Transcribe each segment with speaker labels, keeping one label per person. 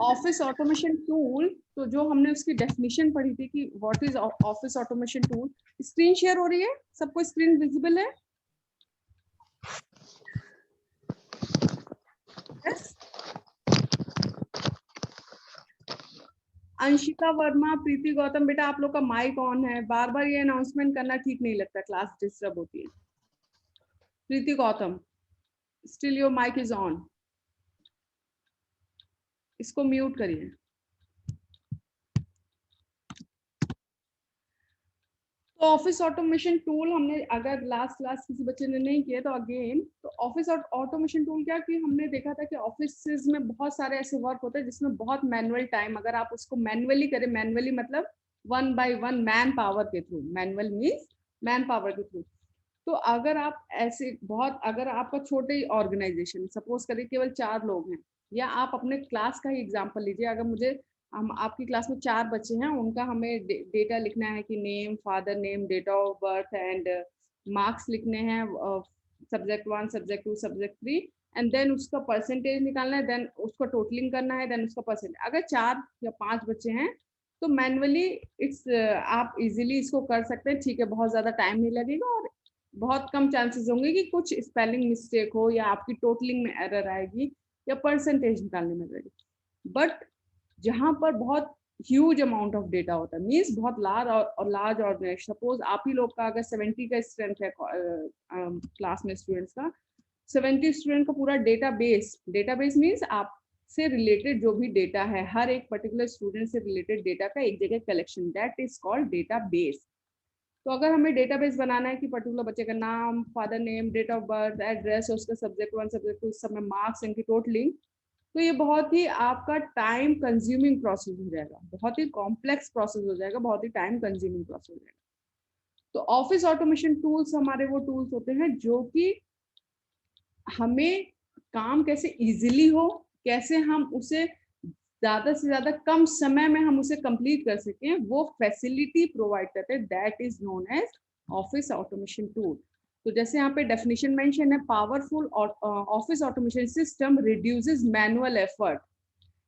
Speaker 1: Office automation tool, तो जो हमने उसकी डेफिनेशन पढ़ी थी कि what is office automation tool. Screen share हो रही है, सबको स्क्रीन विजिबल है? yes? अंशिका वर्मा, प्रीति गौतम, बेटा आप लोग का माइक ऑन है, बार बार ये अनाउंसमेंट करना ठीक नहीं लगता, क्लास डिस्टर्ब होती है। Preeti Gautam, still your mic is on, इसको म्यूट करिए। तो ऑफिस ऑटोमेशन टूल हमने, अगर लास्ट क्लास किसी बच्चे ने नहीं किया तो अगेन, तो ऑफिस ऑटोमेशन टूल क्या कि हमने देखा था कि ऑफिस में बहुत सारे ऐसे वर्क होते हैं जिसमें बहुत मैनुअल टाइम, अगर आप उसको मैनुअली करें, मैनुअली मतलब 1 by 1 मैन पावर के through, manual means man power के थ्रू। तो अगर आप ऐसे बहुत, अगर आपका छोटे ऑर्गेनाइजेशन, सपोज करिए केवल 4 लोग हैं, या आप अपने क्लास का ही एग्जांपल लीजिए, अगर मुझे, हम आपकी क्लास में 4 बच्चे हैं, उनका हमें डेटा लिखना है कि name, father name, date of birth and marks लिखने हैं, subject 1, subject 2, subject 3, and then उसका परसेंटेज निकालना है, देन उसको टोटलिंग करना है, देन उसका परसेंटेज। अगर 4 या 5 बच्चे हैं तो मैनुअली इट्स, आप इजीली इसको कर सकते हैं, ठीक है, बहुत ज्यादा टाइम नहीं लगेगा और बहुत कम चांसेस होंगे कि कुछ स्पेलिंग मिस्टेक हो या आपकी टोटलिंग में एरर आएगी या परसेंटेज निकालने में एरर। बट जहां पर बहुत ह्यूज अमाउंट ऑफ डेटा होता है, मीन्स बहुत लार्ज ऑर्गेनाइजेशन, सपोज आप ही लोग का अगर 70 का स्ट्रेंथ है क्लास में स्टूडेंट्स का, 70 स्टूडेंट का पूरा डेटाबेस मीन्स आप से रिलेटेड जो भी डेटा है, हर एक पर्टिकुलर स्टूडेंट से रिलेटेड डेटा का एक जगह collection, that is called database. तो अगर हमें डेटाबेस बनाना है कि पर्टिकुलर बच्चे का नाम, father name, date of birth, address, उसका सब्जेक्ट 1, सब्जेक्ट 2, इस सब में मार्क्स, इनकी टोटलिंग, तो ये बहुत ही आपका टाइम कंज्यूमिंग प्रोसेस हो जाएगा, बहुत ही कॉम्प्लेक्स प्रोसेस हो जाएगा, बहुत ही टाइम कंज्यूमिंग प्रोसेस हो जाएगा। तो ऑफिस ऑटोमेशन टूल्स हमारे वो टूल्स होते हैं जो कि हमें काम कैसे इजीली हो, कैसे हम उसे ज्यादा से ज्यादा कम समय में हम उसे कंप्लीट कर सकें, वो फैसिलिटी प्रोवाइड करते हैं, that is known as office automation tool. तो जैसे यहाँ पे डेफिनेशन मेंशन है, powerful office automation system reduces manual effort.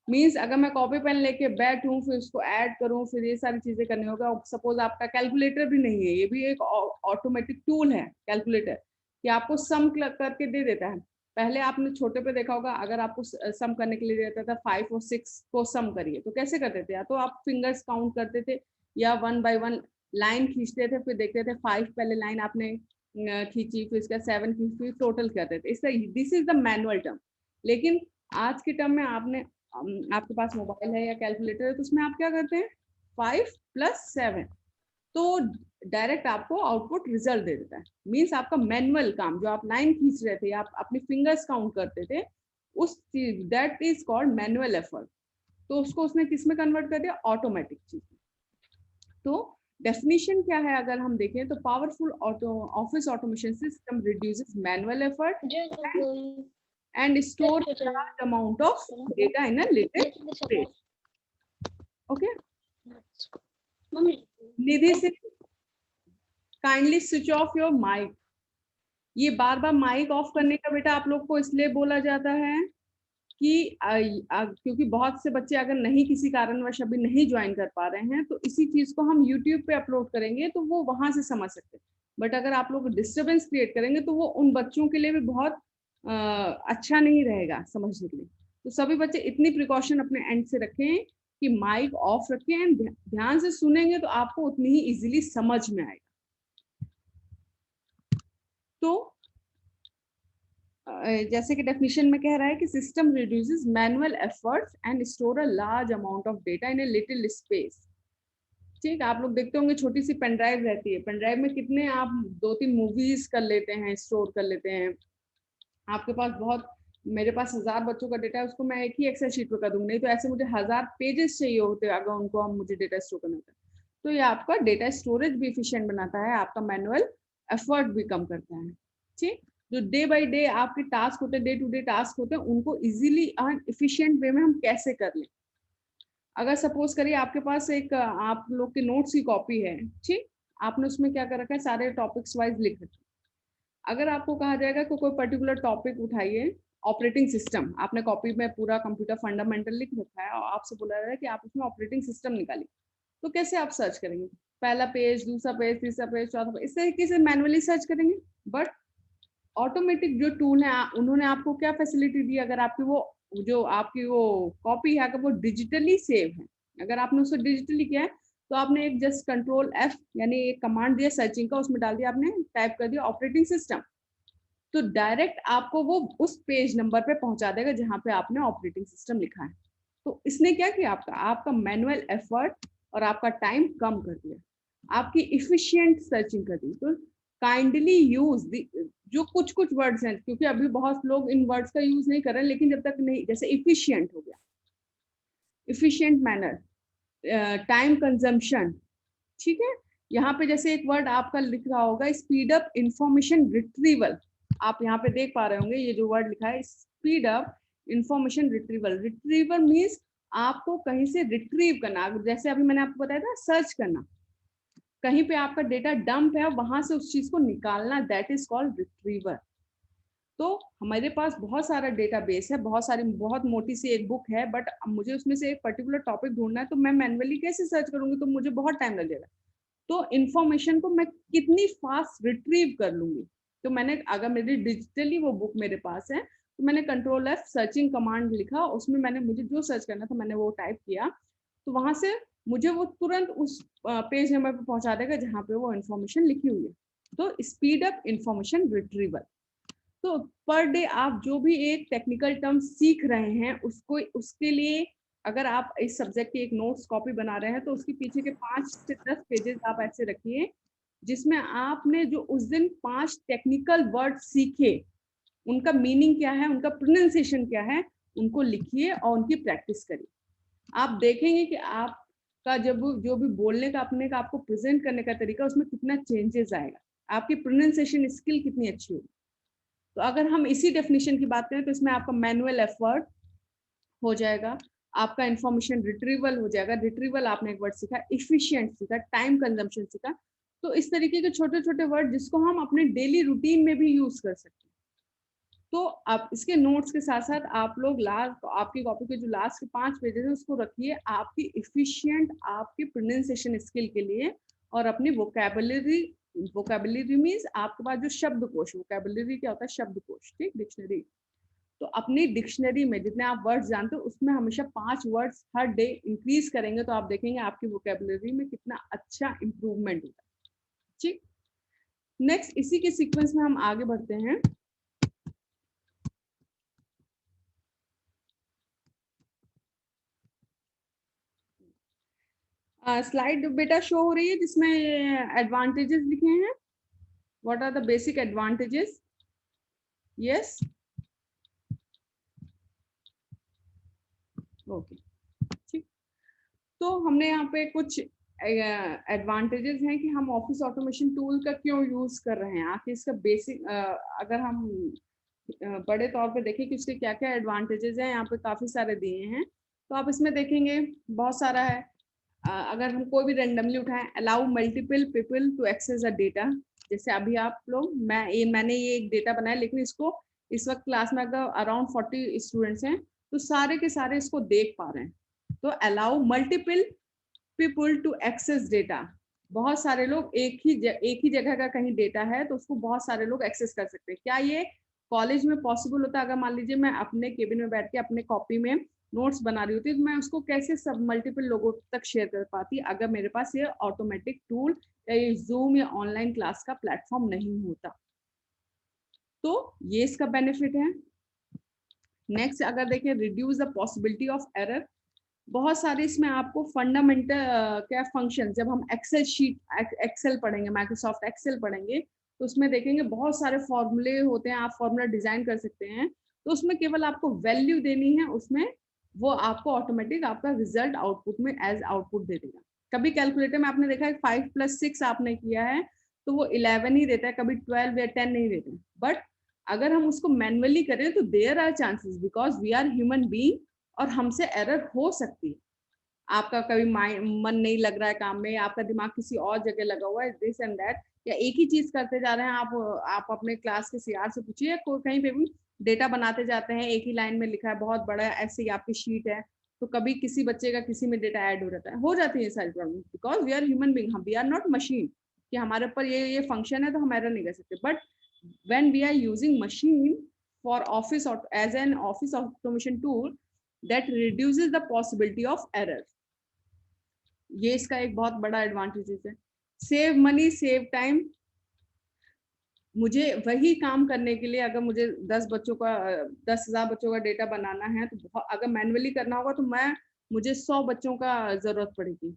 Speaker 1: Means अगर मैं कॉपी पेन लेके बैठूं, फिर उसको ऐड करूं, फिर ये सारी चीजें करनी होगा, सपोज आपका कैलकुलेटर भी नहीं है, ये भी एक ऑटोमेटिक टूल है कैलकुलेटर, कि आपको सम करके दे देता है। पहले आपने छोटे पे देखा होगा, अगर आपको सम करने के लिए देता था 5 और 6 को सम करिए, तो कैसे करते थे? या तो आप फिंगर्स काउंट करते थे या 1 by 1 लाइन खींचते थे, फिर देखते थे 5 पहले लाइन आपने खींची, फिर इसका 7 खींची, फिर टोटल करते थे। इसका this is the manual term. लेकिन आज के टर्म में आपने, आपके पास मोबाइल है या कैलकुलेटर है, तो उसमें आप क्या करते हैं, 5 + 7, तो डायरेक्ट आपको आउटपुट रिजल्ट दे देता है। मीन्स आपका मैनुअल काम, जो आप लाइन खींच रहे थे या आप अपने फिंगर्स काउंट करते थे, उस चीज, that is called manual effort, तो उसको उसने किस में कन्वर्ट कर दिया, ऑटोमेटिक चीज। तो डेफिनेशन क्या है अगर हम देखें, तो powerful office automation system reduces manual effort and store a large amount of data in a little space. Okay. Nidhi से kindly switch off your mic. ये बार बार माइक ऑफ करने का बेटा आप लोग को इसलिए बोला जाता है कि क्योंकि बहुत से बच्चे अगर नहीं, किसी कारणवश अभी नहीं ज्वाइन कर पा रहे हैं, तो इसी चीज को हम यूट्यूब पे अपलोड करेंगे तो वो वहां से समझ सकते हैं। बट अगर आप लोग डिस्टर्बेंस क्रिएट करेंगे तो वो उन बच्चों के लिए भी बहुत अच्छा नहीं रहेगा समझने के लिए। तो सभी बच्चे इतनी प्रिकॉशन अपने एंड से रखें कि माइक ऑफ रखें एंड ध्यान से सुनेंगे तो आपको उतनी ही इजीली समझ में आएगा। तो जैसे कि डेफिनेशन में कह रहा है कि system reduces manual efforts and store a large amount of data in a little space. ठीक, आप लोग देखते होंगे छोटी सी पेन ड्राइव रहती है, पेन ड्राइव में कितने आप 2-3 मूवीज कर लेते हैं, स्टोर कर लेते हैं। आपके पास बहुत, मेरे पास 1000 बच्चों का डेटा है, उसको मैं एक ही एक्सेल शीट पर कर दूंगी, नहीं तो ऐसे मुझे 1000 पेजेस चाहिए होते हैं अगर उनको हम मुझे डेटा स्टोर करना होता है। तो ये आपका डेटा स्टोरेज भी एफिशिएंट बनाता है, आपका मैनुअल एफर्ट भी कम करता है। ठीक, जो डे बाय डे आपके टास्क होते हैं, डे टू डे टास्क होते हैं, उनको इजीली एंड एफिशिएंट वे में हम कैसे कर लें। अगर सपोज करिए आपके पास एक आप लोग के नोट्स की कॉपी है, ठीक, आपने उसमें क्या कर रखा है, सारे टॉपिक्स वाइज लिख रखे। अगर आपको कहा जाएगा कि कोई पर्टिकुलर टॉपिक उठाइए ऑपरेटिंग सिस्टम, आपने कॉपी में पूरा कंप्यूटर फंडामेंटल लिख रखा है और आपसे बोला जा रहा है कि आप उसमें ऑपरेटिंग सिस्टम निकालिए, तो कैसे आप सर्च करेंगे? पहला पेज, दूसरा पेज, तीसरा पेज, चौथा पेज, इस तरीके से मैनुअली सर्च करेंगे। बट ऑटोमेटिक जो टूल है उन्होंने आपको क्या फैसिलिटी दी, अगर आपकी वो जो आपकी वो कॉपी है अगर वो डिजिटली सेव है, अगर आपने उसको डिजिटली किया है तो आपने एक जस्ट कंट्रोल F यानी एक कमांड दिया सर्चिंग का, उसमें डाल दिया, आपने टाइप कर दिया ऑपरेटिंग सिस्टम, तो डायरेक्ट आपको वो उस पेज नंबर पे पहुंचा देगा जहां पे आपने ऑपरेटिंग सिस्टम लिखा है। तो इसने क्या किया, आपका आपका मैनुअल एफर्ट और आपका टाइम कम कर दिया, आपकी इफिशिएंट सर्चिंग कर दी। तो काइंडली यूज जो कुछ कुछ वर्ड्स हैं, क्योंकि अभी बहुत लोग इन वर्ड्स का यूज नहीं कर रहे, लेकिन जब तक नहीं, जैसे इफिशिएंट हो गया, इफिशिएंट मैनर, टाइम कंजम्पशन, ठीक है। यहाँ पे जैसे एक वर्ड आपका लिख रहा होगा स्पीड अप इंफॉर्मेशन रिट्रीवल, आप यहाँ पे देख पा रहे होंगे ये जो वर्ड लिखा है speed up information retrieval. Retrieval means आपको कहीं से रिट्रीव करना, जैसे अभी मैंने आपको बताया था सर्च करना, कहीं पे आपका डेटा डंप है वहां से उस चीज को निकालना, दैट इज कॉल्ड रिट्रीवर। तो हमारे पास बहुत सारा डेटाबेस है, बहुत मोटी सी एक बुक है, बट मुझे उसमें से एक पर्टिकुलर टॉपिक ढूंढना है, तो मैं मैन्युअली कैसे सर्च करूंगी, तो मुझे बहुत टाइम लगेगा। तो इन्फॉर्मेशन को मैं कितनी फास्ट रिट्रीव कर लूंगी, तो मैंने अगर मेरी डिजिटली वो बुक मेरे पास है तो मैंने कंट्रोल F सर्चिंग कमांड लिखा, उसमें मैंने मुझे जो सर्च करना था मैंने वो टाइप किया, तो वहां से मुझे वो तुरंत उस पेज नंबर पे पहुंचा देगा जहाँ पे वो इन्फॉर्मेशन लिखी हुई है। तो स्पीड अप इंफॉर्मेशन रिट्रीवल। तो पर डे आप जो भी एक टेक्निकल टर्म सीख रहे हैं उसको, उसके लिए अगर आप इस सब्जेक्ट की एक नोट्स कॉपी बना रहे हैं तो उसके पीछे के 5 से 10 पेजेस आप ऐसे रखिए जिसमें आपने जो उस दिन 5 टेक्निकल वर्ड सीखे उनका मीनिंग क्या है, उनका प्रोनाउंसिएशन क्या है, उनको लिखिए और उनकी प्रैक्टिस करिए। आप देखेंगे कि आपका जब जो भी बोलने का अपने का आपको प्रेजेंट करने का तरीका उसमें कितना चेंजेस आएगा, आपकी प्रोनाउंसिएशन स्किल कितनी अच्छी होगी। तो अगर हम इसी डेफिनेशन की बात करें तो इसमें आपका मैनुअल एफर्ट हो जाएगा, आपका इंफॉर्मेशन रिट्रीवल हो जाएगा, रिट्रीवल आपने एक वर्ड सीखा, इफिशिएंट सीखा, टाइम कंजम्पशन सीखा। तो इस तरीके के छोटे छोटे वर्ड जिसको हम अपने डेली रूटीन में भी यूज कर सकते हैं। तो आप इसके नोट्स के साथ साथ आप लोग लास्ट आपकी कॉपी के जो लास्ट के 5 पेजेस है उसको रखिए आपकी इफिशिएंट आपकी प्रोनाउंसिएशन स्किल के लिए, और अपनी वोकैबुलरी, वोकैबुलरी मीन्स आपके पास जो शब्दकोश, वोकैबुलरी क्या होता है शब्दकोश, ठीक, डिक्शनरी। तो अपनी डिक्शनरी में जितने आप वर्ड्स जानते हो उसमें हमेशा 5 वर्ड्स हर डे इंक्रीज करेंगे तो आप देखेंगे आपकी वोकैबुलरी में कितना अच्छा इंप्रूवमेंट होता है, ठीक। नेक्स्ट इसी के सीक्वेंस में हम आगे बढ़ते हैं। स्लाइड बेटा शो हो रही है जिसमें एडवांटेजेस लिखे हैं, what are the basic advantages, yes, okay, ठीक। तो हमने यहाँ पे कुछ एडवांटेजेस हैं कि हम ऑफिस ऑटोमेशन टूल का क्यों यूज कर रहे हैं, आखिर इसका बेसिक अगर हम बड़े तौर पे देखें कि उसके क्या क्या एडवांटेजेस हैं, यहाँ पे काफी सारे दिए हैं, तो आप इसमें देखेंगे बहुत सारा है। अगर हम कोई भी रेंडमली उठाएं, allow multiple people to access a data, जैसे अभी आप लोग मैंने ये एक डेटा बनाया, लेकिन इसको इस वक्त क्लास में अगर अराउंड 40 स्टूडेंट्स हैं तो सारे के सारे इसको देख पा रहे हैं। तो allow multiple people to access data, बहुत सारे लोग एक ही जगह का कहीं डेटा है तो उसको बहुत सारे लोग एक्सेस कर सकते हैं। क्या ये कॉलेज में पॉसिबल होता है? अगर मान लीजिए मैं अपने केबिन में बैठ के अपने कॉपी में नोट्स बना रही होती तो मैं उसको कैसे सब मल्टीपल लोगों तक शेयर कर पाती अगर मेरे पास ये ऑटोमेटिक टूल या ये जूम या ऑनलाइन क्लास का प्लेटफॉर्म नहीं होता। तो ये इसका बेनिफिट है। नेक्स्ट अगर देखें, reduce the possibility of error, बहुत सारे इसमें आपको फंडामेंटल क्या फंक्शन, जब हम एक्सेल शीट एक्सेल पढ़ेंगे, माइक्रोसॉफ्ट एक्सेल पढ़ेंगे तो उसमें देखेंगे बहुत सारे फॉर्मूले होते हैं, आप फॉर्मूला डिजाइन कर सकते हैं, तो उसमें केवल आपको वैल्यू देनी है, उसमें वो आपको ऑटोमेटिक आपका रिजल्ट आउटपुट में एज आउटपुट दे देगा। कभी कैलकुलेटर में आपने देखा है 5 + 6 आपने किया है तो वो 11 ही देता है, कभी 12 या 10 नहीं देता। बट अगर हम उसको मैनुअली करें तो there are chances, because we are human being और हमसे एरर हो सकती है। आपका कभी मन नहीं लग रहा है काम में, आपका दिमाग किसी और जगह लगा हुआ है, दिस एंड दैट, या एक ही चीज करते जा रहे हैं आप अपने क्लास के सीआर से पूछिए, कहीं पे भी डेटा बनाते जाते हैं, एक ही लाइन में लिखा है, बहुत बड़ा ऐसे ही आपकी शीट है, तो कभी किसी बच्चे का किसी में डेटा ऐड हो जाता है, हो जाती है सारी problem, because we are human being, we are not machine कि हमारे ऊपर ये फंक्शन है तो हम एरर नहीं कर सकते। But when we are using machine for office as an office automation tool, that reduces the possibility of error. ये इसका एक बहुत बड़ा एडवांटेज है। Save money, save time. मुझे वही काम करने के लिए अगर मुझे 10,000 बच्चों का डेटा बनाना है, तो अगर मैन्युअली करना होगा तो मुझे 100 बच्चों का जरूरत पड़ेगी,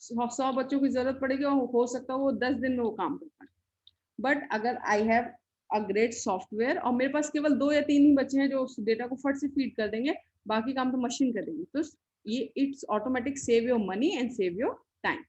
Speaker 1: 100 बच्चों की जरूरत पड़ेगी, और हो सकता है वो 10 दिन में वो काम कर पाए। बट अगर I have a great software और मेरे पास केवल 2 या 3 ही बच्चे हैं जो उस डेटा को फट से फीड कर देंगे, बाकी काम तो मशीन कर देंगी, तो ये it's automatic save your money and save your time.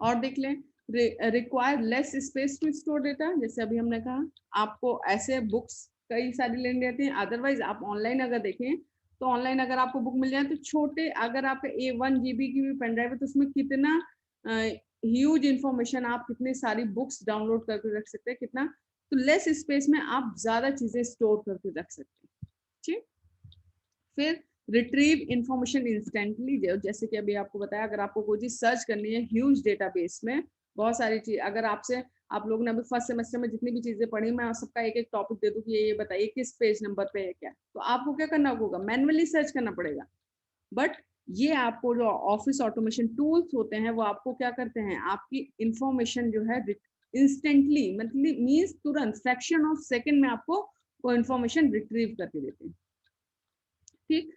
Speaker 1: और देख लें, require less space to store data. जैसे अभी हमने कहा, आपको ऐसे बुक्स कई सारी लेनी रहती हैं, अदरवाइज आप ऑनलाइन अगर देखें तो ऑनलाइन अगर आपको बुक मिल जाए तो छोटे, अगर आपका 1 GB की भी पेन ड्राइव है तो उसमें कितना ह्यूज इंफॉर्मेशन, आप कितनी सारी बुक्स डाउनलोड करके रख सकते हैं, कितना, तो लेस स्पेस में आप ज्यादा चीजें स्टोर करके रख सकते हैं। ठीक, फिर रिट्रीव इंफॉर्मेशन इंस्टेंटली, जैसे कि अभी आपको बताया, अगर आपको कोई चीज सर्च करनी है ह्यूज डेटाबेस में, बहुत सारी चीज, अगर आप लोगों ने अभी फर्स्ट सेमेस्टर में जितनी भी चीजें पढ़ी, मैं सबका एक एक टॉपिक दे दूं कि ये बताइए किस पेज नंबर पे है क्या, तो आपको क्या करना होगा, मैन्युअली सर्च करना पड़ेगा। बट ये आपको जो ऑफिस ऑटोमेशन टूल्स होते हैं वो आपको क्या करते हैं, आपकी इंफॉर्मेशन जो है इंस्टेंटली, मतलब मीन्स तुरंत फ्रैक्शन ऑफ सेकेंड में आपको वो इंफॉर्मेशन रिट्रीव करके देते हैं। ठीक,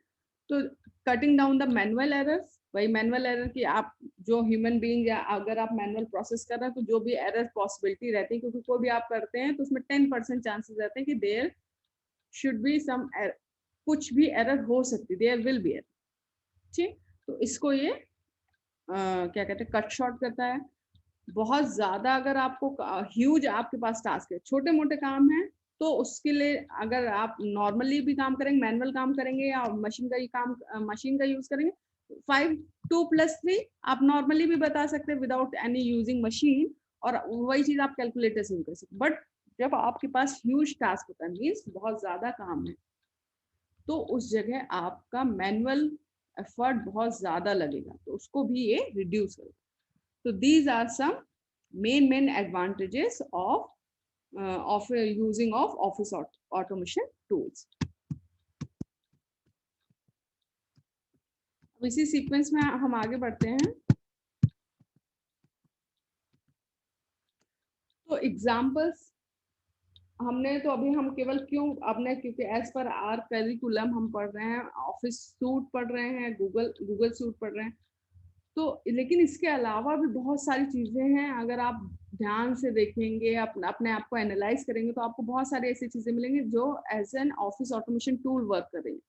Speaker 1: तो cutting down the manual errors, वही मैनुअल एरर की, आप जो ह्यूमन बीइंग या अगर आप मैनुअल प्रोसेस कर रहे हैं तो जो भी एरर पॉसिबिलिटी रहती है, क्योंकि कोई भी आप करते हैं तो उसमें 10% चांसेस रहते हैं कि देयर शुड बी सम, कुछ भी एरर हो सकती है, देयर विल बी एरर। ठीक, तो इसको ये क्या कहते हैं, कट शॉर्ट करता है। बहुत ज्यादा अगर आपको ह्यूज आपके पास टास्क है, छोटे मोटे काम है, तो उसके लिए अगर आप नॉर्मली भी काम करेंगे, मैनुअल काम करेंगे या मशीन का यूज करेंगे, 5 2 + 3 आप नॉर्मली भी बता सकते हैं विदाउट एनी यूजिंग मशीन, और वही चीज आप कैलकुलेटर से भी कर सकते। बट जब आपके पास ह्यूज टास्क होता है, मीन्स बहुत ज्यादा काम है, तो उस जगह आपका मैनुअल एफर्ट बहुत ज्यादा लगेगा, तो उसको भी ये रिड्यूस करेगा। So these are some main advantages of using of office automation tools. अब इसी सीक्वेंस में हम आगे बढ़ते हैं। तो एग्जांपल्स हमने तो अभी हम केवल क्योंकि एज पर आर करिकुलम हम पढ़ रहे हैं, ऑफिस सूट पढ़ रहे हैं, गूगल सूट पढ़ रहे हैं, तो लेकिन इसके अलावा भी बहुत सारी चीजें हैं। अगर आप ध्यान से देखेंगे, अपने आप को एनालाइज करेंगे, तो आपको बहुत सारी ऐसी चीजें मिलेंगी जो as an office automation tool work करेंगे।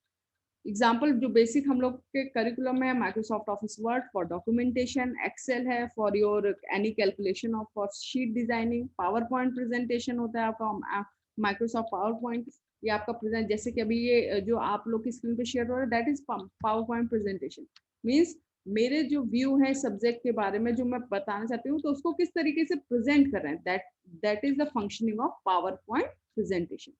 Speaker 1: एग्जाम्पल जो बेसिक हम लोग के करिकुलम में है, Microsoft Office Word for documentation, Excel है for your any calculation of for sheet designing, PowerPoint presentation होता है आपका माइक्रोसॉफ्ट पावर पॉइंट, ये आपका प्रेजेंट, जैसे कि अभी ये जो आप लोग की स्क्रीन पे शेयर हो रहा है, that is power point presentation. Means मेरे जो व्यू है सब्जेक्ट के बारे में जो मैं बताना चाहती हूँ, तो उसको किस तरीके से प्रेजेंट कर रहे हैं, that is the functioning of PowerPoint presentation.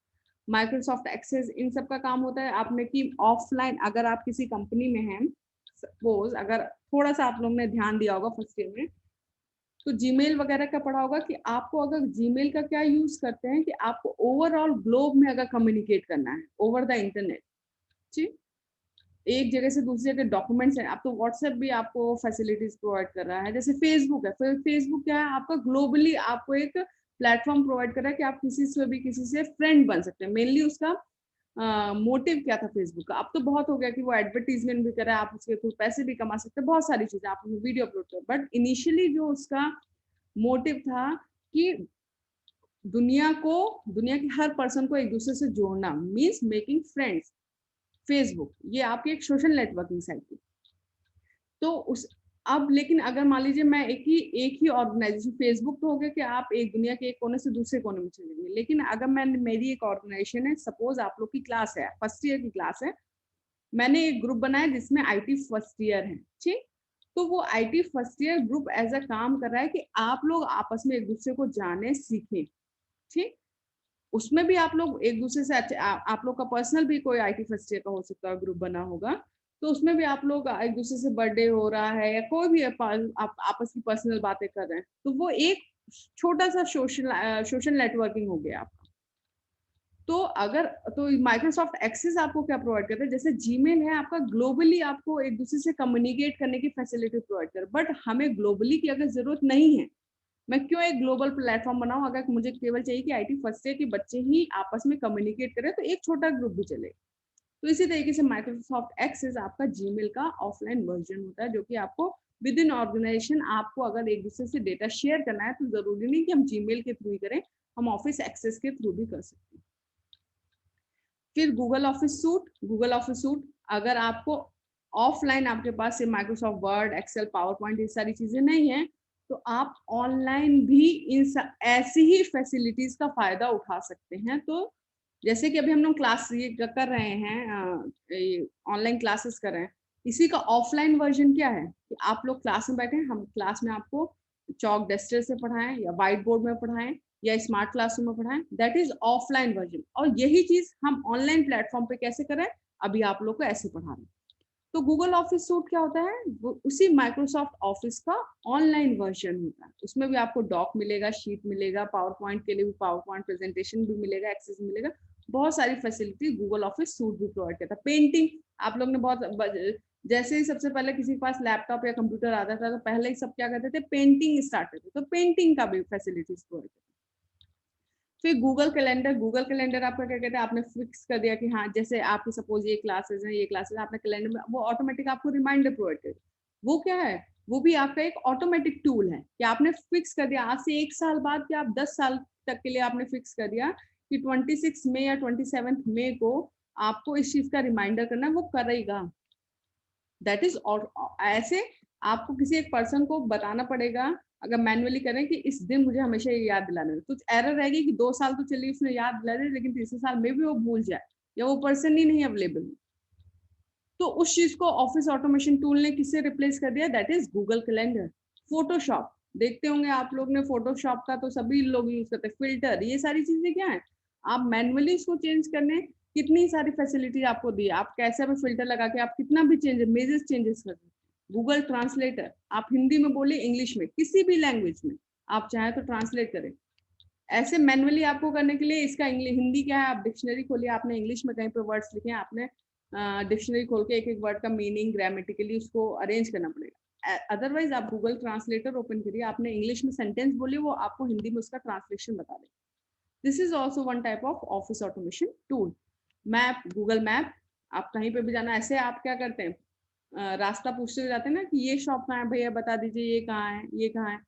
Speaker 1: Microsoft Access इन सब का काम होता है आपने कि ऑफलाइन, अगर आप किसी कंपनी में हैं, सपोज अगर थोड़ा सा आप लोगों ने ध्यान दिया होगा फर्स्ट ईयर में, तो जीमेल वगैरह का पढ़ा होगा कि आपको अगर जीमेल का क्या यूज करते हैं कि आपको ओवरऑल ग्लोब में अगर कम्युनिकेट करना है ओवर द इंटरनेट, ठीक, एक जगह से दूसरी जगह डॉक्यूमेंट्स है, आप तो व्हाट्सएप भी आपको फैसिलिटीज प्रोवाइड कर रहा है, जैसे फेसबुक है, फिर फेसबुक क्या है आपका, ग्लोबली आपको एक प्लेटफॉर्म प्रोवाइड कर रहा है कि आप किसी से फ्रेंड बन सकते हैं। मेनली उसका मोटिव क्या था फेसबुक का, अब तो बहुत हो गया कि वो एडवर्टीजमेंट भी कर रहा है, आप उसके थ्रू पैसे भी कमा सकते हैं, बहुत सारी चीजें, आप वीडियो अपलोड कर, बट इनिशियली जो उसका मोटिव था कि दुनिया के हर पर्सन को एक दूसरे से जोड़ना, मीन्स मेकिंग फ्रेंड्स। फेसबुक ये आपकी एक सोशल नेटवर्किंग साइट थी। तो उस अब लेकिन अगर मान लीजिए मैं एक ही ऑर्गेनाइजेशन, फेसबुक तो हो गया कि आप एक दुनिया के एक कोने से दूसरे कोने में चले गए, लेकिन अगर मेरी एक ऑर्गेनाइजेशन है, सपोज आप लोग की क्लास है, फर्स्ट ईयर की क्लास है, मैंने एक ग्रुप बनाया जिसमें IT फर्स्ट ईयर है, ठीक, तो वो IT फर्स्ट ईयर ग्रुप ऐसा काम कर रहा है कि आप लोग आपस में एक दूसरे को जाने सीखें, ठीक। उसमें भी आप लोग एक दूसरे से आप लोग का पर्सनल भी कोई IT फर्स्ट ईयर का हो सकता है ग्रुप बना होगा, तो उसमें भी आप लोग एक दूसरे से बर्थडे हो रहा है या कोई भी आप आपस की पर्सनल बातें कर रहे हैं, तो वो एक छोटा सा सोशल नेटवर्किंग हो गया आपका। तो अगर तो माइक्रोसॉफ्ट एक्सेस आपको क्या प्रोवाइड करता है, जैसे जीमेल है आपका, ग्लोबली आपको एक दूसरे से कम्युनिकेट करने की फैसिलिटी प्रोवाइड कर, बट हमें ग्लोबली की अगर जरूरत नहीं है, मैं क्यों एक ग्लोबल प्लेटफॉर्म बनाऊं, अगर मुझे केवल चाहिए कि IT फर्स्ट ईयर के बच्चे ही आपस में कम्युनिकेट करें तो एक छोटा ग्रुप भी चले। तो इसी तरीके से माइक्रोसॉफ्ट एक्सेस आपका जीमेल का ऑफलाइन वर्जन होता है, जो कि आपको विद इन ऑर्गेनाइजेशन आपको अगर एक दूसरे से डेटा शेयर करना है तो जरूरी नहीं कि हम जीमेल के थ्रू ही करें, हम ऑफिस एक्सेस के थ्रू भी कर सकते हैं। फिर गूगल ऑफिस सूट अगर आपको ऑफलाइन आपके पास ये Microsoft Word, Excel, PowerPoint ये सारी चीजें नहीं है, तो आप ऑनलाइन भी ऐसी ही फैसिलिटीज का फायदा उठा सकते हैं। तो जैसे कि अभी हम लोग क्लास ये कर रहे हैं, ऑनलाइन क्लासेस कर रहे हैं, इसी का ऑफलाइन वर्जन क्या है कि आप लोग क्लास में बैठे, हम क्लास में आपको चौक डस्टर से पढ़ाएं या व्हाइट बोर्ड में पढ़ाएं या स्मार्ट क्लासरूम में पढ़ाएं, दैट इज ऑफलाइन वर्जन। और यही चीज हम ऑनलाइन प्लेटफॉर्म पे कैसे करें, अभी आप लोग को ऐसे पढ़ा रहे हैं। तो गूगल ऑफिस सूट क्या होता है, वो उसी माइक्रोसॉफ्ट ऑफिस का ऑनलाइन वर्जन होता है। उसमें भी आपको डॉक मिलेगा, शीट मिलेगा, पावर पॉइंट के लिए भी पावर पॉइंट प्रेजेंटेशन भी मिलेगा, एक्सेस मिलेगा, बहुत सारी फैसिलिटी गूगल ऑफिस सूट भी प्रोवाइड करता है। पेंटिंग आप लोग ने जैसे ही सबसे पहले किसी के पास लैपटॉप या कंप्यूटर आता था तो पहले ही सब क्या करते थे, पेंटिंग स्टार्ट करते, तो पेंटिंग का भी फैसिलिटीज प्रोवाइड करते। फिर गूगल कैलेंडर आपका क्या कहते हैं, आपने फिक्स कर दिया कि हाँ जैसे आपकी सपोज ये क्लासेस हैं, ये क्लासेस आपने कैलेंडर में, वो ऑटोमेटिक आपको रिमाइंडर प्रोवाइड कर। वो क्या है, वो भी आपका एक ऑटोमेटिक टूल है कि आपने फिक्स कर दिया आज से 1 साल बाद कि आप 10 साल तक के लिए आपने फिक्स कर दिया कि 26 मई या 27 मई को आपको इस चीज का रिमाइंडर करना है, वो करेगा। दैट इज ऐसे आपको किसी एक पर्सन को बताना पड़ेगा, अगर मैन्युअली करें कि इस दिन मुझे हमेशा ये याद दिलाना है, कुछ एरर रहेगी कि 2 साल तो चलिए उसने याद दिला दिया, लेकिन तीसरे साल में भी वो भूल जाए या वो पर्सन ही नहीं अवेलेबल, तो उस चीज को ऑफिस ऑटोमेशन टूल ने किससे रिप्लेस कर दिया, that is Google calendar. Photoshop देखते होंगे आप लोग ने, फोटोशॉप का तो सभी लोग यूज करते हैं, फिल्टर, ये सारी चीजें क्या है, आप मैनुअली इसको चेंज करने कितनी सारी फैसिलिटी आपको दी, आप कैसे भी फिल्टर लगा के आप कितना भी मेजर चेंजेस कर सकते हैं। गूगल ट्रांसलेटर, आप हिंदी में बोले, इंग्लिश में, किसी भी लैंग्वेज में आप चाहे तो ट्रांसलेट करें। ऐसे मैनुअली आपको करने के लिए इसका हिंदी क्या है, आप डिक्शनरी खोलिए, आपने इंग्लिश में कहीं पे वर्ड्स लिखे हैं, आपने डिक्शनरी खोल के एक एक वर्ड का मीनिंग ग्रामेटिकली उसको अरेंज करना पड़ेगा। अदरवाइज आप गूगल ट्रांसलेटर ओपन करिए, आपने इंग्लिश में सेंटेंस बोलिए, वो आपको हिंदी में उसका ट्रांसलेशन बता देगा। This is also one type of office automation tool. Map, Google map, आप कहीं पे भी जाना, ऐसे आप क्या करते हैं, रास्ता पूछते जाते हैं ना कि ये शॉप कहाँ है भैया बता दीजिए, ये कहाँ है, ये कहाँ है,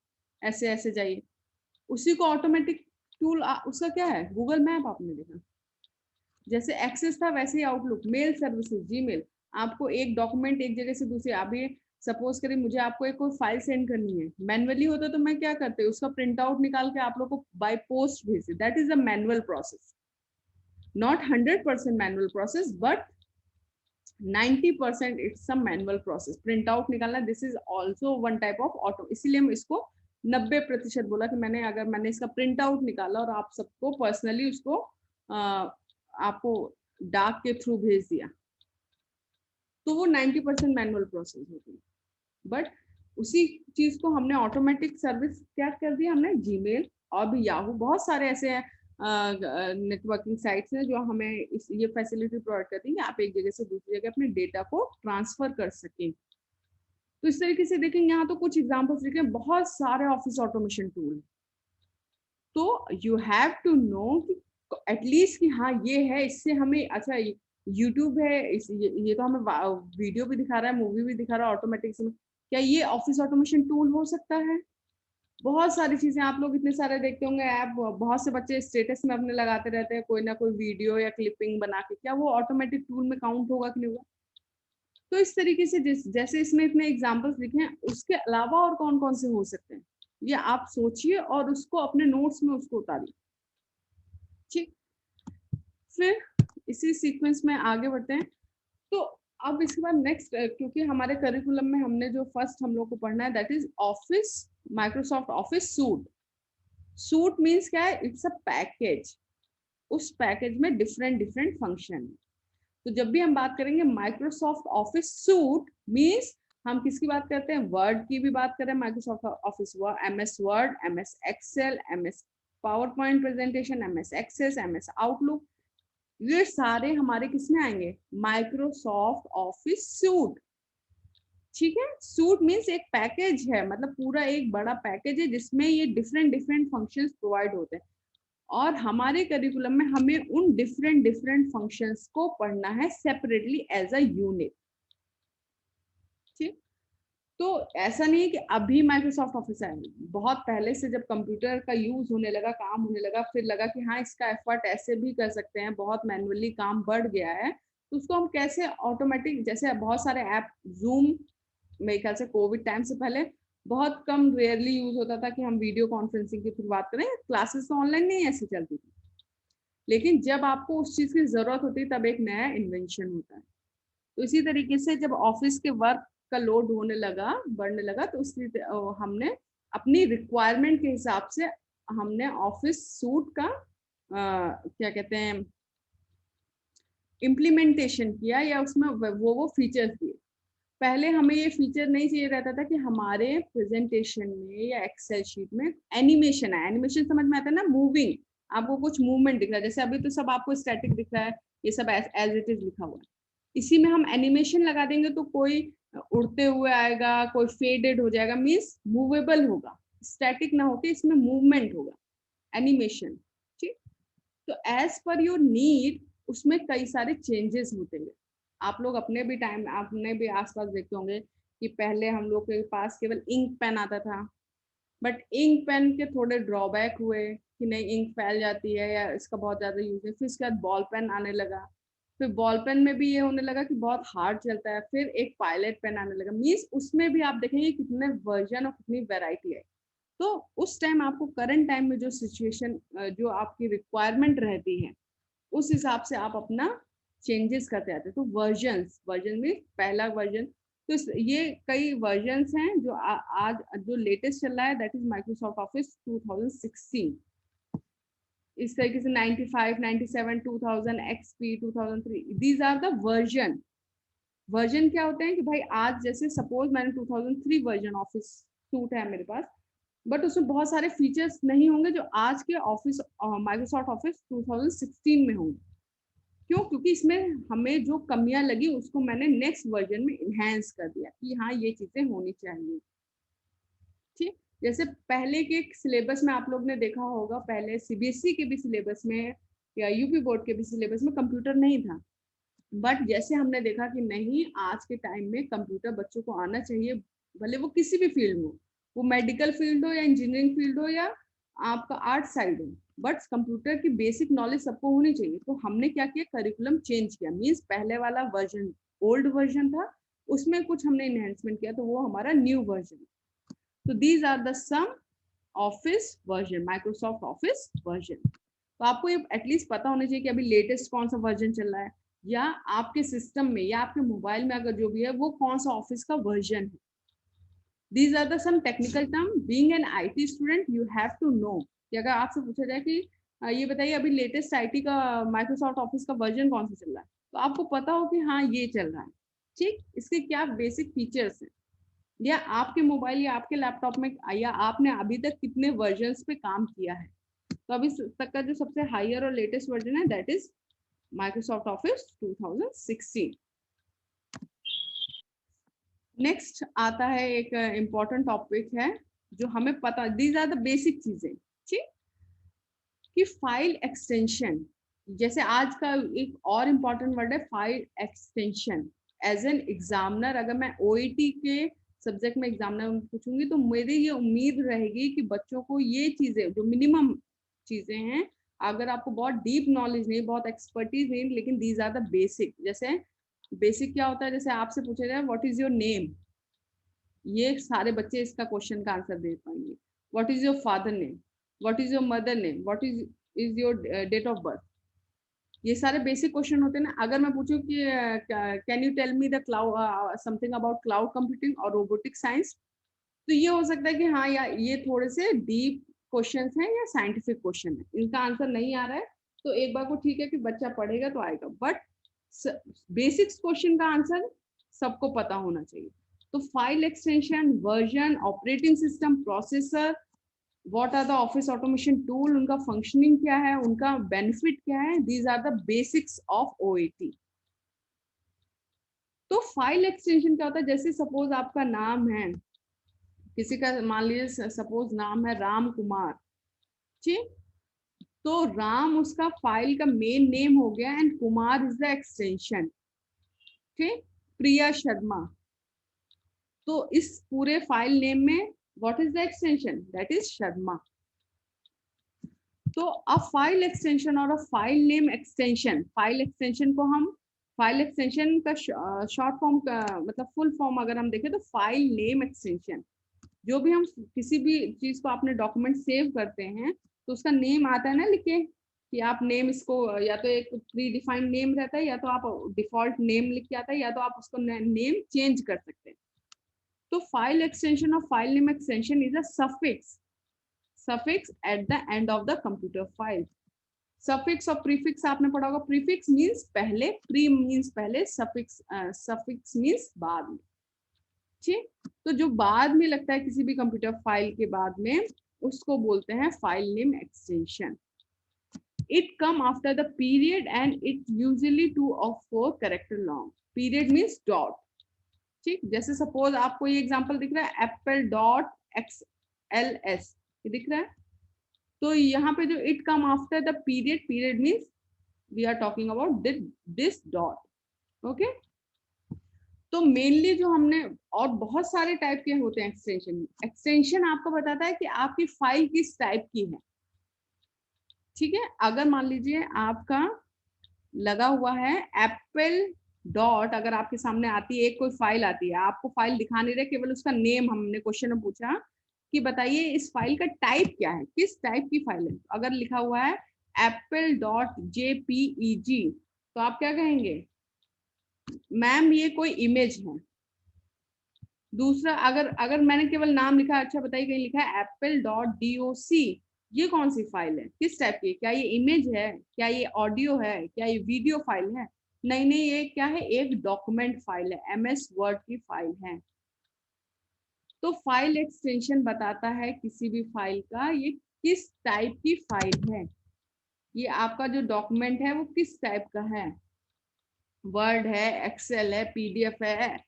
Speaker 1: ऐसे ऐसे जाइए, उसी को ऑटोमेटिक टूल उसका क्या है, गूगल मैप। आपने देखा जैसे एक्सेस था वैसे ही आउटलुक, मेल सर्विसेज, जीमेल, आपको एक डॉक्यूमेंट एक जगह से दूसरे, अभी सपोज करिए मुझे आपको एक कोई फाइल सेंड करनी है, मैनुअली होता तो मैं क्या करते, उसका प्रिंट आउट निकाल के आप लोग को बाय पोस्ट भेजते, that is a manual process, not 100% manual process but 90% it's a manual process, print out निकालना, this is also one type of auto, इसीलिए हम इसको 90% बोला कि मैंने अगर मैंने इसका प्रिंट आउट निकाला और आप सबको पर्सनली उसको आपको डाक के थ्रू भेज दिया, तो वो 90% मैनुअल प्रोसेस होती है। बट उसी चीज को हमने ऑटोमेटिक सर्विस क्या कर दिया, हमने जीमेल और भी याहू, बहुत सारे ऐसे नेटवर्किंग साइट्स हैं जो हमें ये फैसिलिटी प्रोवाइड करती है कि आप एक जगह से दूसरी जगह अपने डेटा को ट्रांसफर कर सकें। तो इस तरीके से देखेंगे, यहाँ तो कुछ एग्जांपल्स लिखे, बहुत सारे ऑफिस ऑटोमेशन टूल। तो यू हैव टू नो कि एटलीस्ट कि हाँ ये है, इससे हमें अच्छा यूट्यूब है, ये तो हमें वीडियो भी दिखा रहा है, मूवी भी दिखा रहा है ऑटोमेटिक, क्या ये ऑफिस ऑटोमेशन टूल हो सकता है। बहुत सारी चीजें आप लोग इतने सारे देखते होंगे ऐप, बहुत से बच्चे स्टेटस में अपने लगाते रहते हैं कोई ना कोई वीडियो या क्लिपिंग बना के, क्या वो ऑटोमेटिक टूल में काउंट होगा कि नहीं होगा। तो इस तरीके से जैसे इसमें इतने एग्जांपल्स लिखे हैं, उसके अलावा और कौन कौन से हो सकते हैं, ये आप सोचिए और उसको अपने नोट्स में उसको उतारिए। ठीक, फिर इसी सीक्वेंस में आगे बढ़ते हैं। तो अब इसके बाद नेक्स्ट, क्योंकि हमारे करिकुलम में हमने जो फर्स्ट हम लोग को पढ़ना है that is office, Microsoft office suit. Suit means क्या है, इट्स अ पैकेज। उस पैकेज में डिफरेंट डिफरेंट फंक्शन है। तो जब भी हम बात करेंगे माइक्रोसॉफ्ट ऑफिस सूट मीन्स हम किसकी बात करते हैं, वर्ड की भी बात करें, Microsoft office MS Word, MS Excel, MS PowerPoint presentation, MS access, MS Outlook, ये सारे हमारे किसमें आएंगे, माइक्रोसॉफ्ट ऑफिस सूट। ठीक है, सूट मीन्स एक पैकेज है, मतलब पूरा एक बड़ा पैकेज है जिसमें ये डिफरेंट डिफरेंट फंक्शंस प्रोवाइड होते हैं, और हमारे करिकुलम में हमें उन डिफरेंट डिफरेंट फंक्शंस को पढ़ना है सेपरेटली एज अ यूनिट। ठीक, तो ऐसा नहीं है कि अभी माइक्रोसॉफ्ट ऑफिस आया, बहुत पहले से जब कंप्यूटर का यूज होने लगा, काम होने लगा, फिर लगा कि हाँ इसका एफर्ट ऐसे भी कर सकते हैं, बहुत मैनुअली काम बढ़ गया है, तो उसको हम कैसे ऑटोमेटिक, जैसे बहुत सारे ऐप, जूम मेरे ख्याल से कोविड टाइम से पहले बहुत कम, रेयरली यूज होता था कि हम वीडियो कॉन्फ्रेंसिंग की फिर बात करें, क्लासेस तो ऑनलाइन नहीं ऐसे चलती थी, लेकिन जब आपको उस चीज की जरूरत होती है तब एक नया इन्वेंशन होता है। तो इसी तरीके से जब ऑफिस के वर्क का लोड होने लगा, बढ़ने लगा, तो हमने अपनी रिक्वायरमेंट के हिसाब से हमने ऑफिस सूट का क्या कहते हैं इम्प्लीमेंटेशन किया, या उसमें वो फीचर्स दिए। पहले हमें ये फीचर नहीं चाहिए रहता था कि हमारे प्रेजेंटेशन में या एक्सेल शीट में एनिमेशन है, एनिमेशन समझ में आता है ना, मूविंग, आपको कुछ मूवमेंट दिख रहा है, जैसे अभी तो सब आपको स्टैटिक दिख रहा है, ये सब एज इट इज लिखा हुआ है, इसी में हम एनिमेशन लगा देंगे तो कोई उड़ते हुए आएगा, कोई फेडेड हो जाएगा, मीन्स मूवेबल होगा, स्टैटिक ना होके इसमें मूवमेंट होगा, एनिमेशन। ठीक, तो एज पर योर नीड उसमें कई सारे चेंजेस होते हैं। आप लोग अपने भी टाइम, आपने भी आसपास देखते होंगे कि पहले हम लोग के पास केवल इंक पेन आता था, बट इंक पेन के थोड़े ड्रॉबैक हुए कि नहीं, इंक फैल जाती है या इसका बहुत ज़्यादा यूज है, फिर उसके बाद बॉल पेन आने लगा, फिर बॉल पेन में भी ये होने लगा कि बहुत हार्ड चलता है, फिर एक पायलट पेन आने लगा, मीन्स उसमें भी आप देखेंगे कितने वर्जन और कितनी वेराइटी है। तो उस टाइम आपको करंट टाइम में जो सिचुएशन, जो आपकी रिक्वायरमेंट रहती है, उस हिसाब से आप अपना चेंजेस करते आते हैं। तो वर्जन में पहला वर्जन, तो ये कई वर्जन्स हैं जो आज जो लेटेस्ट चल रहा है, दैट इज माइक्रोसॉफ्ट ऑफिस 2016। इस तरीके से 95, 97, 2000, XP, 2003, these are the version. Version क्या होते हैं कि भाई आज जैसे सपोज मैंने 2003 वर्जन ऑफिस सूट है मेरे पास, बट उसमें बहुत सारे फीचर्स नहीं होंगे जो आज के ऑफिस माइक्रोसॉफ्ट ऑफिस 2016 में होंगे। क्यों? क्योंकि इसमें हमें जो कमियां लगी उसको मैंने नेक्स्ट वर्जन में इनहेंस कर दिया कि हाँ ये चीजें होनी चाहिए। ठीक, जैसे पहले के सिलेबस में आप लोग ने देखा होगा, पहले CBSE के भी सिलेबस में या यूपी बोर्ड के भी सिलेबस में कंप्यूटर नहीं था, बट जैसे हमने देखा कि नहीं, आज के टाइम में कंप्यूटर बच्चों को आना चाहिए, भले वो किसी भी फील्ड में हो, वो मेडिकल फील्ड हो या इंजीनियरिंग फील्ड हो या आपका आर्ट साइड हो, बट कंप्यूटर की बेसिक नॉलेज सबको होनी चाहिए। तो हमने क्या किया, करिकुलम चेंज किया, मीन्स पहले वाला वर्जन ओल्ड वर्जन था, उसमें कुछ हमने इनहेंसमेंट किया, तो वो हमारा न्यू वर्जन। तो these are the some office version, Microsoft office version. तो आपको ये एटलीस्ट पता होना चाहिए कि अभी लेटेस्ट कौन सा वर्जन चल रहा है, या आपके सिस्टम में या आपके मोबाइल में अगर जो भी है वो कौन सा ऑफिस का वर्जन है। These are the some technical term. Being an IT student, you have to know कि अगर आपसे पूछा जाए कि ये बताइए अभी लेटेस्ट IT का माइक्रोसॉफ्ट ऑफिस का वर्जन कौन सा चल रहा है, तो आपको पता हो कि हाँ ये चल रहा है। ठीक, इसके क्या बेसिक फीचर्स हैं, या आपके मोबाइल या आपके लैपटॉप में, या आपने अभी तक कितने वर्जन्स पे काम किया है। तो अभी तक का जो सबसे हायर और लेटेस्ट वर्जन है that is Microsoft office 2016। Next आता है एक इम्पॉर्टेंट टॉपिक है जो हमें पता, दीज आर द बेसिक चीजें, ठीक, कि फाइल एक्सटेंशन। जैसे आज का एक और इम्पॉर्टेंट वर्ड है file extension. As an examiner अगर मैं OET के सब्जेक्ट में एग्जामिनर पूछूंगी तो मेरी ये उम्मीद रहेगी कि बच्चों को ये चीजें जो मिनिमम चीजें हैं, अगर आपको बहुत डीप नॉलेज नहीं, बहुत एक्सपर्टीज नहीं, लेकिन दीज आर द बेसिक। जैसे बेसिक क्या होता है, जैसे आपसे पूछा जाए व्हाट इज योर नेम, ये सारे बच्चे इसका क्वेश्चन का आंसर दे पाएंगे। What is your father name, what is your mother name, what is your date of birth, ये सारे बेसिक क्वेश्चन होते हैं ना। अगर मैं पूछूं कि can you tell me the cloud something about cloud computing और रोबोटिक साइंस, तो ये हो सकता है कि हाँ या ये थोड़े से डीप क्वेश्चंस हैं या साइंटिफिक क्वेश्चन है, इनका आंसर नहीं आ रहा है, तो एक बार को ठीक है कि बच्चा पढ़ेगा तो आएगा, बट बेसिक्स क्वेश्चन का आंसर सबको पता होना चाहिए। तो file extension, version, operating system, processor, what are the office automation tool, उनका फंक्शनिंग क्या है, उनका बेनिफिट क्या है, these are the basics of OAT. तो फाइल एक्सटेंशन क्या होता है, जैसे सपोज आपका नाम है, किसी का मान लीजिए सपोज नाम है राम कुमार, ठीक, तो राम उसका फाइल का मेन नेम हो गया and Kumar is the extension, ठीक, प्रिया शर्मा। तो इस पूरे फाइल नेम में what is the extension, that is Sharma. तो अ फाइल एक्सटेंशन और a file name extension, file extension को हम, फाइल एक्सटेंशन का शॉर्ट फॉर्म का मतलब फुल फॉर्म अगर हम देखें तो फाइल नेम एक्सटेंशन। जो भी हम किसी भी चीज को अपने डॉक्यूमेंट सेव करते हैं तो उसका नेम आता है ना लिखे, कि आप नेम इसको या तो एक प्री डिफाइंड नेम रहता है, या तो आप डिफॉल्ट नेम लिख के आता है, या तो आप उसको नेम चेंज कर सकते हैं। तो फाइल एक्सटेंशन और file name extension is a suffix at the end of the computer file. Suffix और प्रीफिक्स आपने पढ़ा होगा। प्रीफिक्स मींस पहले, प्री मींस पहले, सफिक्स मींस बाद में, ठीक। तो जो बाद में लगता है किसी भी कंप्यूटर फाइल के बाद में, उसको बोलते हैं file name extension. It come after the period and it usually 2 or 4 character long. Period means dot, ठीक। जैसे सपोज आपको ये एग्जांपल दिख रहा है एप्पल डॉट XLS, ये दिख रहा है। तो यहाँ पे जो it come after the period, period means we are talking about this dot, okay. तो मेनली जो हमने, और बहुत सारे टाइप के होते हैं एक्सटेंशन। एक्सटेंशन आपको बताता है कि आपकी फाइल किस टाइप की है, ठीक है। अगर मान लीजिए आपका लगा हुआ है एप्पल डॉट, अगर आपके सामने आती है एक कोई फाइल आती है, आपको फाइल दिखा नहीं रहे, केवल उसका नेम हमने क्वेश्चन में पूछा कि बताइए इस फाइल का टाइप क्या है, किस टाइप की फाइल है। अगर लिखा हुआ है एप्पल डॉट JPEG, तो आप क्या कहेंगे, मैम ये कोई इमेज है। दूसरा, अगर अगर मैंने केवल नाम लिखा, अच्छा बताइए कहीं लिखा है apple.doc, ये कौन सी फाइल है, किस टाइप की, क्या ये इमेज है, क्या ये ऑडियो है, क्या ये वीडियो फाइल है, नहीं नहीं, ये क्या है, एक डॉक्यूमेंट फाइल है, MS वर्ड की फाइल है। तो फाइल एक्सटेंशन बताता है किसी भी फाइल का ये किस टाइप की फाइल है, ये आपका जो डॉक्यूमेंट है वो किस टाइप का है, वर्ड है, एक्सेल है, PDF है,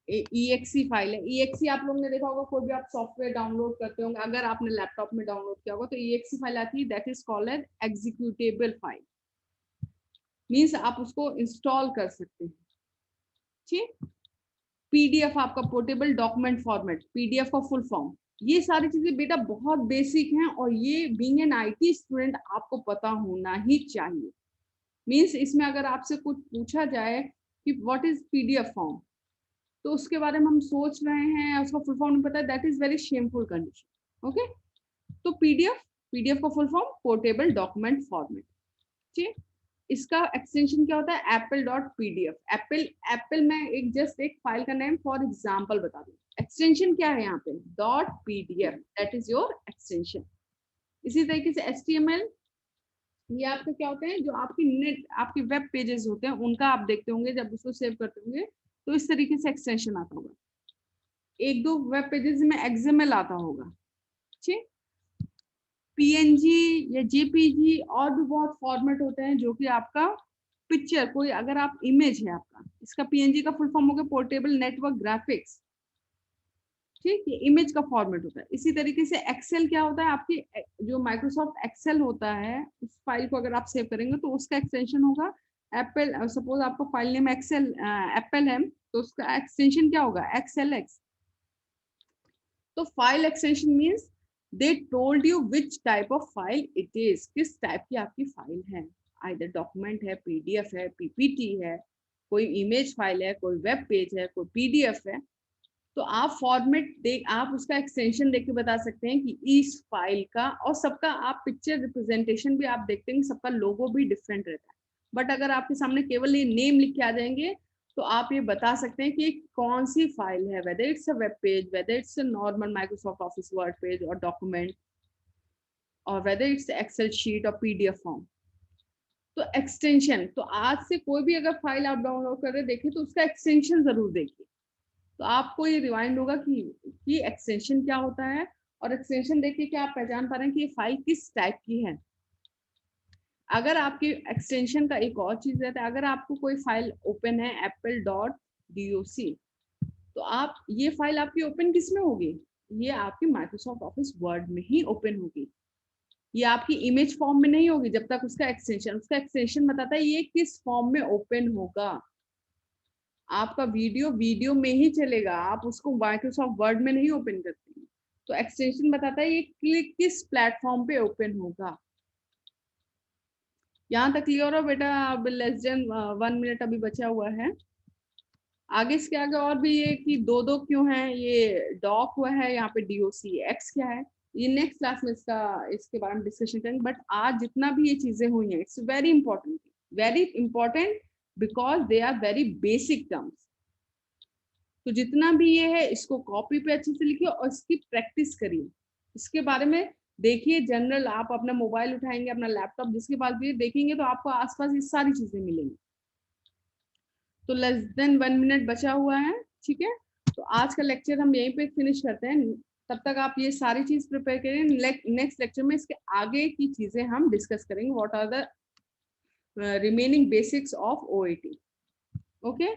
Speaker 1: EXE फाइल है। EXE आप लोगों ने देखा होगा, कोई भी आप सॉफ्टवेयर डाउनलोड करते होंगे, अगर आपने लैपटॉप में डाउनलोड किया होगा तो EXE फाइल आती है, that is called as executable file, means आप उसको इंस्टॉल कर सकते हैं, ठीक। PDF आपका पोर्टेबल डॉक्यूमेंट फॉर्मेट, PDF का फुल फॉर्म। ये सारी चीजें बेटा बहुत बेसिक हैं, और ये बीइंग एन IT स्टूडेंट आपको पता होना ही चाहिए। मींस इसमें अगर आपसे कुछ पूछा जाए कि व्हाट इज PDF फॉर्म, तो उसके बारे में हम सोच रहे हैं, उसका फुल फॉर्म नहीं पता है, that is very shameful condition, okay. तो पीडीएफ का full form portable document format, ठीक। इसका एक्सटेंशन क्या होता है, apple.pdf। एप्पल में एक जस्ट एक फाइल का नेम फॉर एग्जांपल बता दूं, एक्सटेंशन क्या है यहाँ पे, .pdf, that is your extension. इसी तरीके से HTML, ये आपके क्या होते हैं, जो आपकी नेट, आपके वेब पेजेस होते हैं, उनका आप देखते होंगे जब उसको सेव करते होंगे, तो इस तरीके से एक्सटेंशन आता होगा। एक दो वेब पेजेस में XML आता होगा, ठीक। PNG या JPG और भी बहुत फॉर्मेट होते हैं, जो कि आपका पिक्चर, कोई अगर आप इमेज है आपका, इसका PNG का फुल फॉर्म हो गया पोर्टेबल नेटवर्क ग्राफिक्स, ठीक। ये इमेज का फॉर्मेट होता है। इसी तरीके से एक्सेल क्या होता है, आपकी जो माइक्रोसॉफ्ट एक्सेल होता है, उस फाइल को अगर आप सेव करेंगे तो उसका एक्सटेंशन होगा एप्पल। सपोज आपका फाइल नेम एक्सेल एप्पल है, तो उसका एक्सटेंशन क्या होगा, XLX। तो file extension means they told you which type of file it is, किस टाइप की आपकी फाइल है, आइदर डॉक्यूमेंट है, PDF है, PPT है, कोई इमेज फाइल है, कोई वेब पेज है, कोई PDF है। तो आप फॉर्मेट देख, आप उसका एक्सटेंशन देख के बता सकते हैं कि इस फाइल का, और सबका आप पिक्चर रिप्रेजेंटेशन भी आप देखते हैं, सबका लोगो भी डिफरेंट रहता है। बट अगर आपके सामने केवल ये नेम लिख के आ जाएंगे, तो आप ये बता सकते हैं कि कौन सी फाइल है, whether it's a web page, whether it's a normal Microsoft Office word page और डॉक्यूमेंट, और वेदर इट्स एक्सेल शीट और PDF फॉर्म। तो एक्सटेंशन, तो आज से कोई भी अगर फाइल आप डाउनलोड कर रहे देखें तो उसका एक्सटेंशन जरूर देखिए, तो आपको ये रिमाइंड होगा कि एक्सटेंशन क्या होता है, और एक्सटेंशन देख के क्या आप पहचान पा रहे हैं कि ये फाइल किस टाइप की है। अगर आपकी एक्सटेंशन का एक और चीज रहता है, अगर आपको कोई फाइल ओपन है apple.doc, तो आप ये फाइल आपकी ओपन किस में होगी, ये आपकी माइक्रोसॉफ्ट ऑफिस वर्ड में ही ओपन होगी, ये आपकी इमेज फॉर्म में नहीं होगी जब तक उसका एक्सटेंशन बताता है ये किस फॉर्म में ओपन होगा। आपका वीडियो में ही चलेगा, आप उसको माइक्रोसॉफ्ट वर्ड में नहीं ओपन करते हैं। तो एक्सटेंशन बताता है ये किस प्लेटफॉर्म पे ओपन होगा। यहाँ तक क्लियर हो बेटा? अब लेस देन 1 मिनट अभी बचा हुआ है। आगे इसके आगे और भी ये कि दो क्यों है, ये डॉक हुआ है, यहाँ पे डीओसी एक्स क्या है, ये नेक्स्ट क्लास में इसके बारे में डिस्कशन करेंगे। बट आज जितना भी ये चीजें हुई हैं, it's very important because they are very basic terms. तो जितना भी ये है इसको कॉपी पे अच्छे से लिखिए और इसकी प्रैक्टिस करिए, इसके बारे में देखिए। जनरल आप अपना मोबाइल उठाएंगे, अपना लैपटॉप जिसके पास भी देखेंगे तो आपको आसपास ये सारी चीजें मिलेंगी। तो लेस देन 1 मिनट बचा हुआ है, ठीक है। तो आज का लेक्चर हम यहीं पे फिनिश करते हैं। तब तक आप ये सारी चीज प्रिपेयर करें, नेक्स्ट लेक्चर में इसके आगे की चीजें हम डिस्कस करेंगे, what are the remaining basics of OAT. Okay.